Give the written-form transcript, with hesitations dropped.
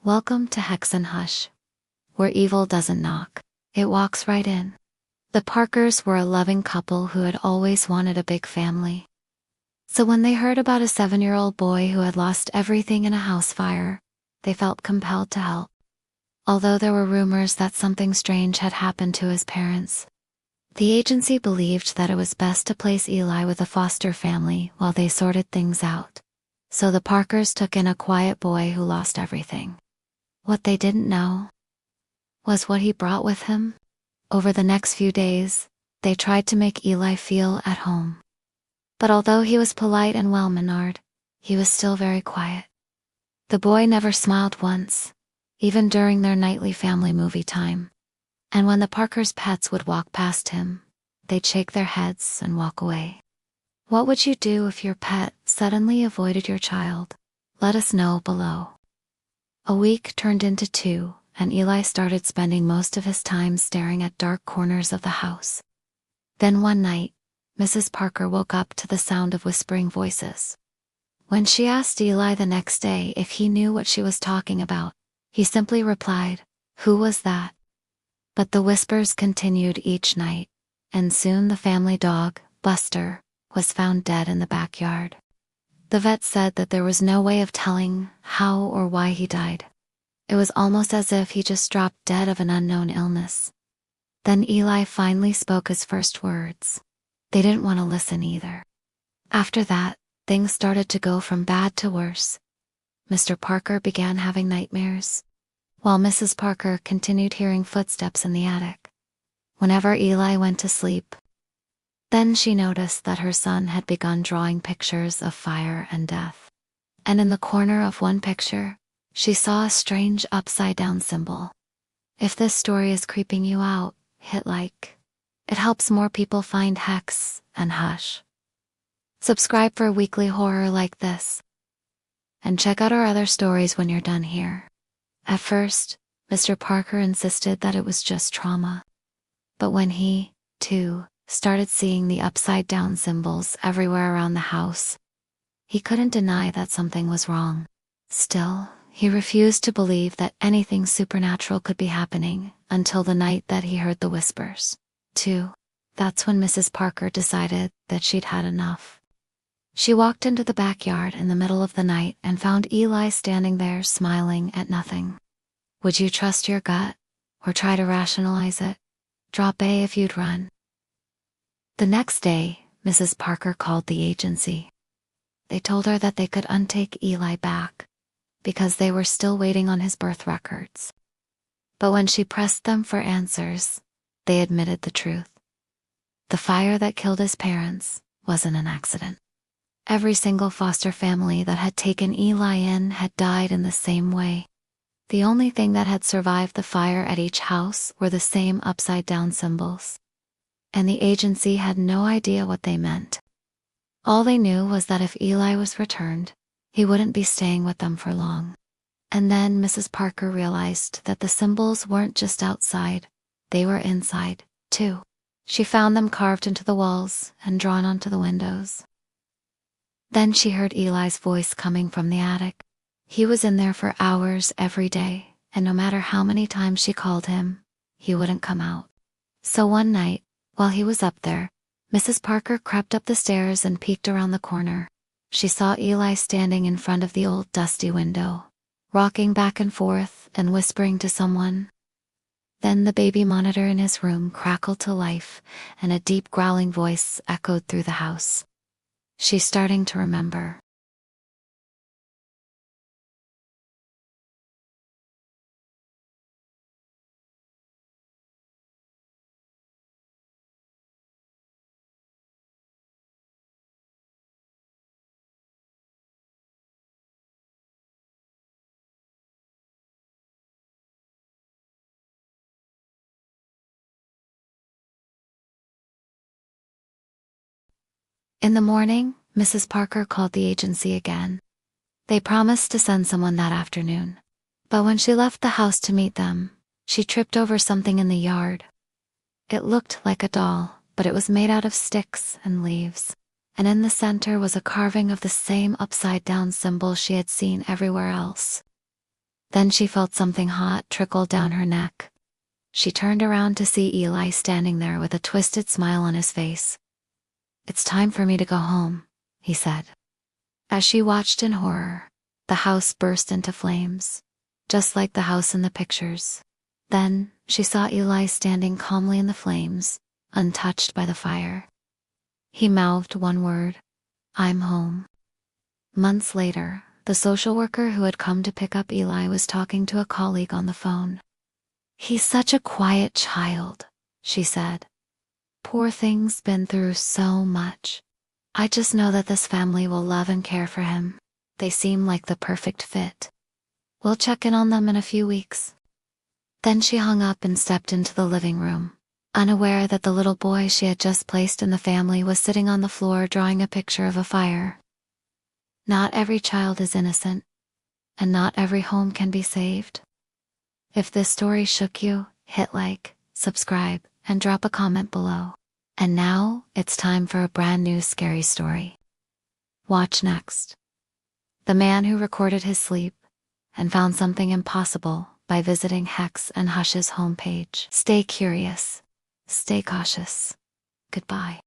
Welcome to Hex and Hush, where evil doesn't knock, it walks right in. The Parkers were a loving couple who had always wanted a big family. So when they heard about a 7-year-old boy who had lost everything in a house fire, they felt compelled to help. Although there were rumors that something strange had happened to his parents, the agency believed that it was best to place Eli with a foster family while they sorted things out. So the Parkers took in a quiet boy who lost everything. What they didn't know was what he brought with him. Over the next few days, they tried to make Eli feel at home. But although he was polite and well-mannered, he was still very quiet. The boy never smiled once, even during their nightly family movie time. And when the Parkers' pets would walk past him, they'd shake their heads and walk away. What would you do if your pet suddenly avoided your child? Let us know below. A week turned into 2, and Eli started spending most of his time staring at dark corners of the house. Then one night, Mrs. Parker woke up to the sound of whispering voices. When she asked Eli the next day if he knew what she was talking about, he simply replied, "Who was that?" But the whispers continued each night, and soon the family dog, Buster, was found dead in the backyard. The vet said that there was no way of telling how or why he died. It was almost as if he just dropped dead of an unknown illness. Then Eli finally spoke his first words. They didn't want to listen either. After that, things started to go from bad to worse. Mr. Parker began having nightmares, while Mrs. Parker continued hearing footsteps in the attic whenever Eli went to sleep. Then she noticed that her son had begun drawing pictures of fire and death. And in the corner of one picture, she saw a strange upside-down symbol. If this story is creeping you out, hit like. It helps more people find Hex and Hush. Subscribe for weekly horror like this. And check out our other stories when you're done here. At first, Mr. Parker insisted that it was just trauma. But when he, too, started seeing the upside-down symbols everywhere around the house, he couldn't deny that something was wrong. Still, he refused to believe that anything supernatural could be happening until the night that he heard the whispers. That's when Mrs. Parker decided that she'd had enough. She walked into the backyard in the middle of the night and found Eli standing there smiling at nothing. Would you trust your gut, or try to rationalize it? Drop A if you'd run. The next day, Mrs. Parker called the agency. They told her that they could untake Eli back, because they were still waiting on his birth records. But when she pressed them for answers, they admitted the truth. The fire that killed his parents wasn't an accident. Every single foster family that had taken Eli in had died in the same way. The only thing that had survived the fire at each house were the same upside-down symbols. And the agency had no idea what they meant. All they knew was that if Eli was returned, he wouldn't be staying with them for long. And then Mrs. Parker realized that the symbols weren't just outside, they were inside, too. She found them carved into the walls and drawn onto the windows. Then she heard Eli's voice coming from the attic. He was in there for hours every day, and no matter how many times she called him, he wouldn't come out. So one night, while he was up there, Mrs. Parker crept up the stairs and peeked around the corner. She saw Eli standing in front of the old dusty window, rocking back and forth and whispering to someone. Then the baby monitor in his room crackled to life, and a deep growling voice echoed through the house. She's starting to remember. In the morning, Mrs. Parker called the agency again. They promised to send someone that afternoon. But when she left the house to meet them, she tripped over something in the yard. It looked like a doll, but it was made out of sticks and leaves. And in the center was a carving of the same upside-down symbol she had seen everywhere else. Then she felt something hot trickle down her neck. She turned around to see Eli standing there with a twisted smile on his face. "It's time for me to go home," he said. As she watched in horror, the house burst into flames, just like the house in the pictures. Then, she saw Eli standing calmly in the flames, untouched by the fire. He mouthed one word, "I'm home." Months later, the social worker who had come to pick up Eli was talking to a colleague on the phone. "He's such a quiet child," she said. "Poor thing's been through so much. I just know that this family will love and care for him. They seem like the perfect fit. We'll check in on them in a few weeks." Then she hung up and stepped into the living room, unaware that the little boy she had just placed in the family was sitting on the floor drawing a picture of a fire. Not every child is innocent, and not every home can be saved. If this story shook you, hit like, subscribe, and drop a comment below. And now, it's time for a brand new scary story. Watch next. The man who recorded his sleep and found something impossible by visiting Hex and Hush's homepage. Stay curious. Stay cautious. Goodbye.